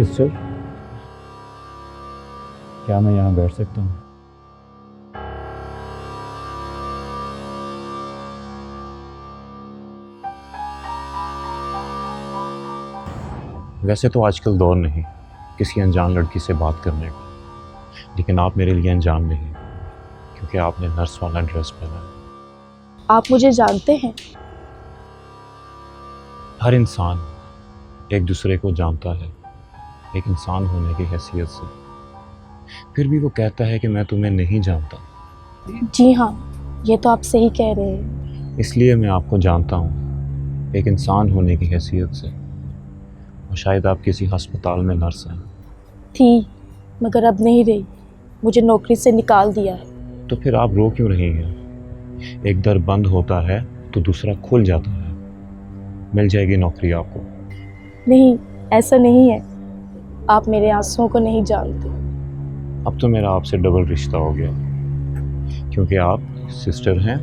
Sister, क्या मैं यहाँ बैठ सकता हूँ? वैसे तो आजकल दौर नहीं किसी अनजान लड़की से बात करने का, लेकिन आप मेरे लिए अनजान नहीं क्योंकि आपने नर्स वाला ड्रेस पहना है। आप मुझे जानते हैं? हर इंसान एक दूसरे को जानता है एक इंसान होने की हैसियत से, फिर भी वो कहता है कि मैं तुम्हें नहीं जानता। जी हाँ, ये तो आप सही कह रहे हैं। इसलिए मैं आपको जानता हूँ एक इंसान होने की हैसियत से, और शायद आप किसी अस्पताल में नर्स हैं। थी, मगर अब नहीं रही। मुझे नौकरी से निकाल दिया है। तो फिर आप रो क्यों रही हैं? एक दर बंद होता है तो दूसरा खुल जाता है। मिल जाएगी नौकरी आपको। नहीं, ऐसा नहीं है। आप मेरे आंसुओं को नहीं जानते। अब तो मेरा आपसे डबल रिश्ता हो गया, क्योंकि आप सिस्टर हैं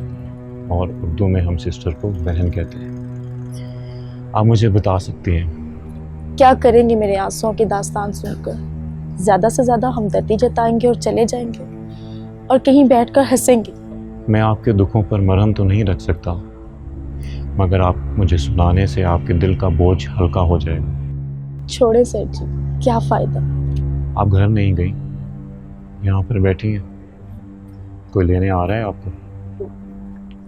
और उर्दू में हम सिस्टर को बहन कहते हैं। आप मुझे बता सकती हैं क्या करेंगे मेरे आंसुओं की दास्तान सुनकर? ज़्यादा से ज़्यादा हमदर्दी जताएंगे और चले जाएंगे, और कहीं बैठकर हंसेंगे। मैं आपके दुखों पर मरहम तो नहीं रख सकता, मगर आप मुझे सुनाने से आपके दिल का बोझ हल्का हो जाएगा। छोड़े सर जी, क्या फ़ायदा। आप घर नहीं गई, यहाँ पर बैठी हैं। कोई लेने आ रहा है आपको?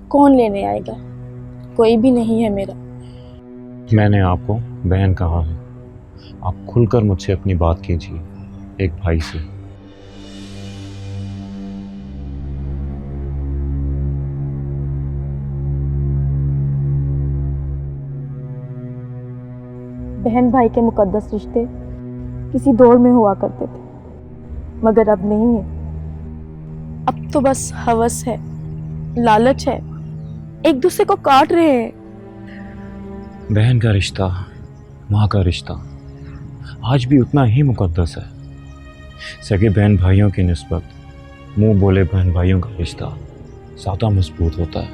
कौन लेने आएगा? कोई भी नहीं है मेरा। मैंने आपको बहन कहा है। आप खुलकर मुझसे अपनी बात कीजिए एक भाई से। बहन भाई के मुकद्दस रिश्ते किसी दौर में हुआ करते थे, मगर अब नहीं है। अब तो बस हवस है, लालच है, एक दूसरे को काट रहे हैं। बहन का रिश्ता, माँ का रिश्ता आज भी उतना ही मुकद्दस है। सगे बहन भाइयों की निस्बत मुंह बोले बहन भाइयों का रिश्ता ज़्यादा मजबूत होता है।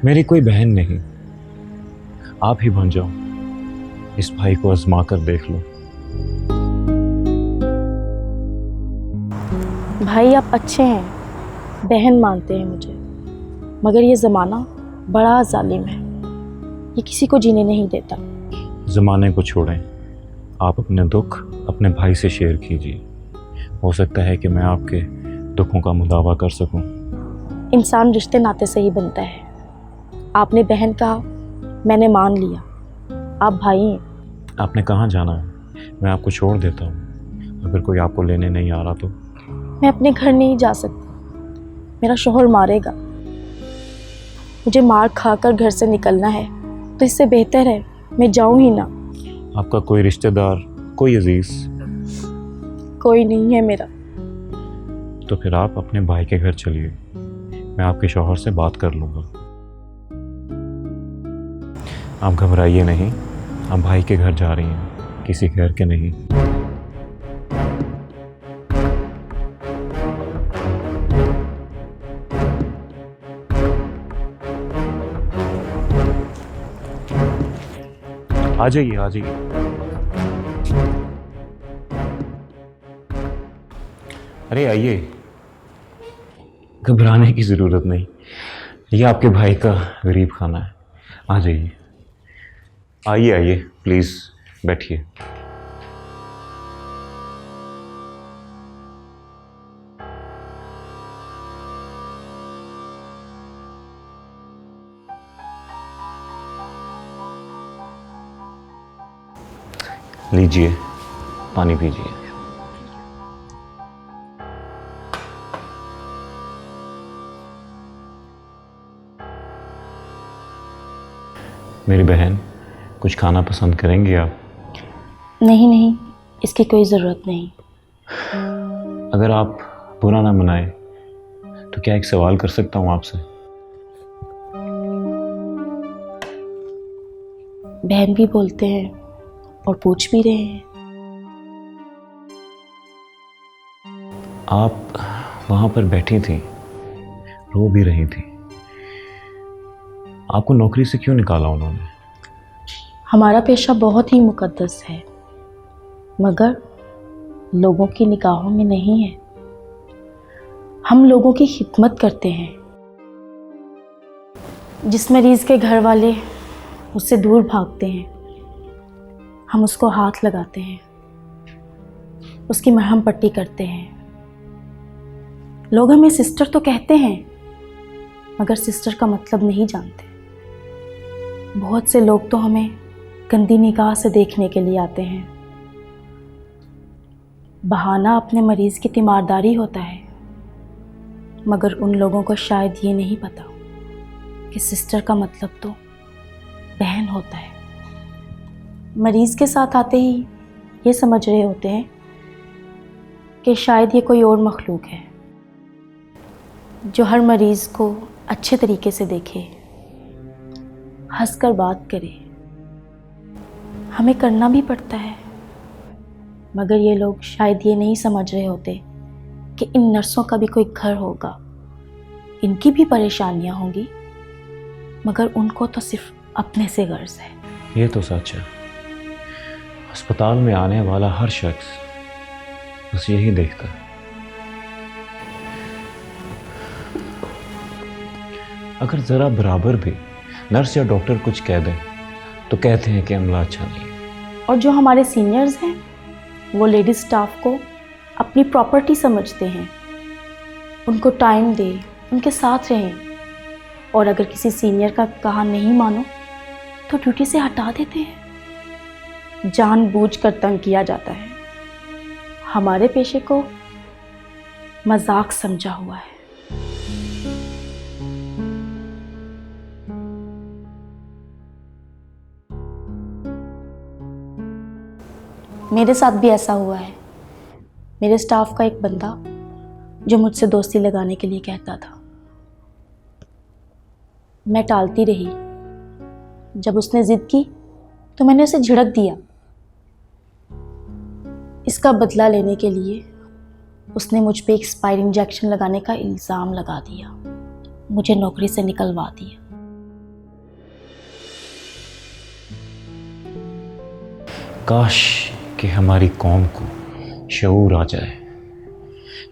मेरी कोई बहन नहीं, आप ही बन जाओ। इस भाई को आजमा कर देख लो। भाई आप अच्छे हैं, बहन मानते हैं मुझे, मगर ये ज़माना बड़ा जालिम है। ये किसी को जीने नहीं देता। ज़माने को छोड़ें, आप अपने दुख अपने भाई से शेयर कीजिए। हो सकता है कि मैं आपके दुखों का मुदावा कर सकूं। इंसान रिश्ते नाते से ही बनता है। आपने बहन कहा, मैंने मान लिया। आप भाई हैं। आपने कहाँ जाना है? मैं आपको छोड़ देता हूँ। अगर कोई आपको लेने नहीं आ रहा तो? मैं अपने घर नहीं जा सकती, मेरा शौहर मारेगा। मुझे मार खाकर घर से निकलना है, तो इससे बेहतर है मैं जाऊं ही ना। आपका कोई रिश्तेदार, कोई अजीज? कोई नहीं है मेरा। तो फिर आप अपने भाई के घर चलिए, मैं आपके शौहर से बात कर लूँगा। आप घबराइए नहीं, आप भाई के घर जा रही हैं, किसी घर के नहीं। आ जाइए, आ जाइए। अरे आइए, घबराने की ज़रूरत नहीं। ये आपके भाई का गरीब खाना है। आ जाइए, आइए आइए, प्लीज़ बैठिए। लीजिए, पानी पीजिए। मेरी बहन, कुछ खाना पसंद करेंगे आप? नहीं नहीं, इसकी कोई ज़रूरत नहीं। अगर आप बुरा ना मनाए तो क्या एक सवाल कर सकता हूँ आपसे? बहन भी बोलते हैं और पूछ भी रहे हैं। आप वहाँ पर बैठी थी, रो भी रही थी। आपको नौकरी से क्यों निकाला उन्होंने? हमारा पेशा बहुत ही मुकद्दस है, मगर लोगों की निगाहों में नहीं है। हम लोगों की खिदमत करते हैं। जिस मरीज़ के घर वाले उससे दूर भागते हैं, हम उसको हाथ लगाते हैं, उसकी मरहम पट्टी करते हैं। लोग हमें सिस्टर तो कहते हैं, मगर सिस्टर का मतलब नहीं जानते। बहुत से लोग तो हमें गंदी निगाह से देखने के लिए आते हैं। बहाना अपने मरीज़ की तीमारदारी होता है, मगर उन लोगों को शायद ये नहीं पता कि सिस्टर का मतलब तो बहन होता है। मरीज़ के साथ आते ही ये समझ रहे होते हैं कि शायद ये कोई और मखलूक है जो हर मरीज़ को अच्छे तरीके से देखे, हंसकर बात करे। हमें करना भी पड़ता है, मगर ये लोग शायद ये नहीं समझ रहे होते कि इन नर्सों का भी कोई घर होगा, इनकी भी परेशानियां होंगी, मगर उनको तो सिर्फ अपने से गर्ज है। ये तो सच है। अस्पताल में आने वाला हर शख्स बस यही देखता है। अगर ज़रा बराबर भी नर्स या डॉक्टर कुछ कह दें तो कहते हैं कि अमला अच्छा नहीं। और जो हमारे सीनियर्स हैं वो लेडीज स्टाफ को अपनी प्रॉपर्टी समझते हैं। उनको टाइम दे, उनके साथ रहें, और अगर किसी सीनियर का कहा नहीं मानो तो ड्यूटी से हटा देते हैं। जानबूझकर तंग किया जाता है। हमारे पेशे को मजाक समझा हुआ है। मेरे साथ भी ऐसा हुआ है। मेरे स्टाफ का एक बंदा जो मुझसे दोस्ती लगाने के लिए कहता था, मैं टालती रही। जब उसने जिद की तो मैंने उसे झिड़क दिया। इसका बदला लेने के लिए उसने मुझ पे एक्सपायर इंजेक्शन लगाने का इल्ज़ाम लगा दिया, मुझे नौकरी से निकलवा दिया। काश कि हमारी कौम को शऊर आ जाए।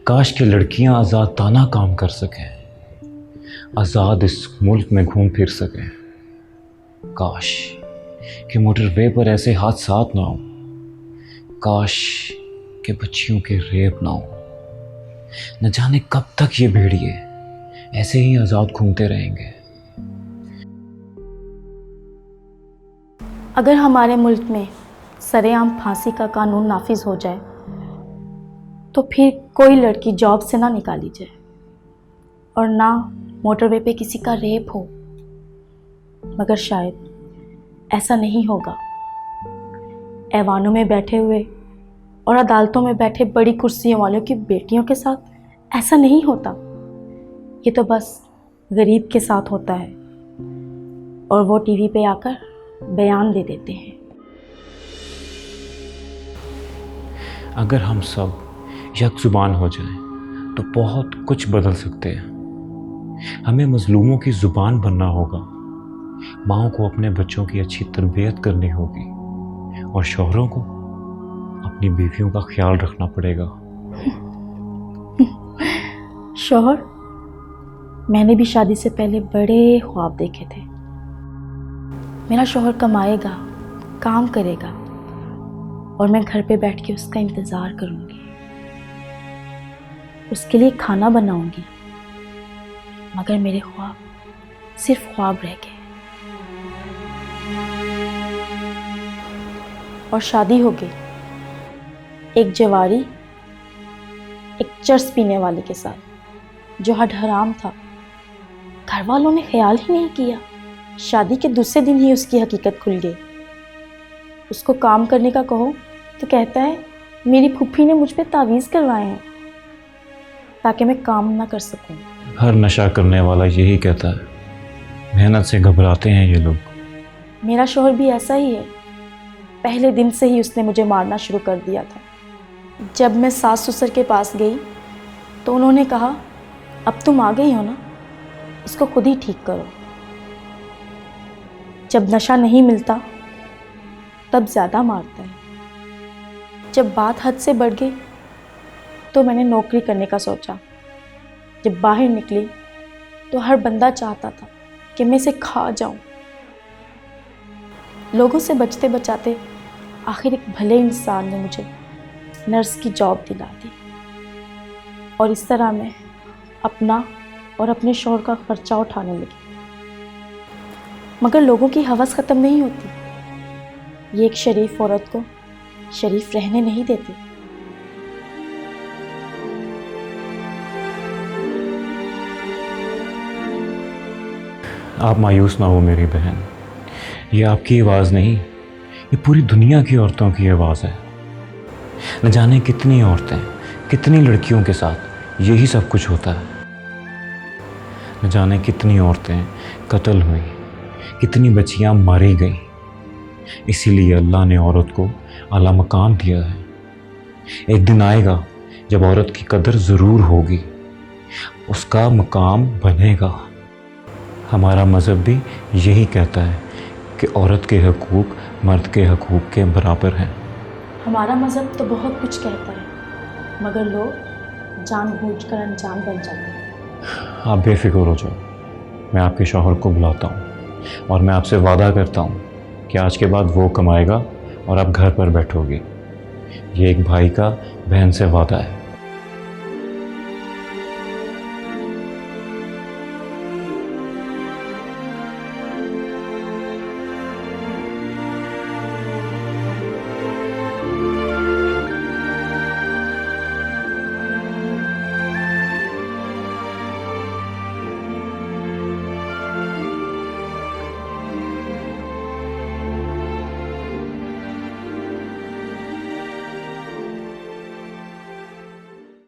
काश कि लड़कियां आज़ाद ताना काम कर सकें, आज़ाद इस मुल्क में घूम फिर सकें। काश कि मोटरवे पर ऐसे हादसात ना हो। काश कि बच्चियों के रेप ना हो। न जाने कब तक ये भेड़िए ऐसे ही आज़ाद घूमते रहेंगे। अगर हमारे मुल्क में सरेआम फांसी का कानून नाफिज हो जाए तो फिर कोई लड़की जॉब से ना निकाली जाए और ना मोटरवे पे किसी का रेप हो। मगर शायद ऐसा नहीं होगा। ऐवानों में बैठे हुए और अदालतों में बैठे बड़ी कुर्सियों वालों की बेटियों के साथ ऐसा नहीं होता। ये तो बस गरीब के साथ होता है और वो टीवी पे आकर बयान दे देते हैं। अगर हम सब यकजुबान हो जाएं तो बहुत कुछ बदल सकते हैं। हमें मजलूमों की ज़ुबान बनना होगा। माँओं को अपने बच्चों की अच्छी तरबियत करनी होगी और शौहरों को अपनी बीवियों का ख्याल रखना पड़ेगा। शौहर, मैंने भी शादी से पहले बड़े ख्वाब देखे थे। मेरा शौहर कमाएगा, काम करेगा और मैं घर पे बैठ के उसका इंतज़ार करूंगी, उसके लिए खाना बनाऊंगी। मगर मेरे ख्वाब सिर्फ ख्वाब रह गए और शादी हो गई एक जवारी, एक चर्स पीने वाले के साथ जो हद हराम था। घर वालों ने ख्याल ही नहीं किया। शादी के दूसरे दिन ही उसकी हकीकत खुल गई। उसको काम करने का कहो तो कहता है मेरी फूफी ने मुझ पे तावीज़ करवाए हैं ताकि मैं काम ना कर सकूं। हर नशा करने वाला यही कहता है, मेहनत से घबराते हैं ये लोग। मेरा शौहर भी ऐसा ही है। पहले दिन से ही उसने मुझे मारना शुरू कर दिया था। जब मैं सास ससुर के पास गई तो उन्होंने कहा अब तुम आ गई हो ना, इसको खुद ही ठीक करो। जब नशा नहीं मिलता तब ज़्यादा मारता है। जब बात हद से बढ़ गई तो मैंने नौकरी करने का सोचा। जब बाहर निकली तो हर बंदा चाहता था कि मैं इसे खा जाऊं। लोगों से बचते बचाते आखिर एक भले इंसान ने मुझे नर्स की जॉब दिला दी और इस तरह मैं अपना और अपने शौहर का खर्चा उठाने लगी। मगर लोगों की हवस ख़त्म नहीं होती। ये एक शरीफ औरत को शरीफ रहने नहीं देती। आप मायूस ना हो मेरी बहन, ये आपकी आवाज़ नहीं, ये पूरी दुनिया की औरतों की आवाज़ है। न जाने कितनी औरतें, कितनी लड़कियों के साथ यही सब कुछ होता है। न जाने कितनी औरतें कत्ल हुई, कितनी बच्चियां मारी गई। इसीलिए अल्लाह ने औरत को आला मकाम दिया है। एक दिन आएगा जब औरत की कदर ज़रूर होगी, उसका मकाम बनेगा। हमारा मज़हब भी यही कहता है कि औरत के हकूक़ मर्द के हकूक़ के बराबर हैं। हमारा मज़हब तो बहुत कुछ कहता है, मगर लोग जानबूझकर अनजान बन जाते हैं। आप बेफिक्र हो जाओ, मैं आपके शौहर को बुलाता हूँ और मैं आपसे वादा करता हूँ कि आज के बाद वो कमाएगा और आप घर पर बैठोगे। ये एक भाई का बहन से वादा है।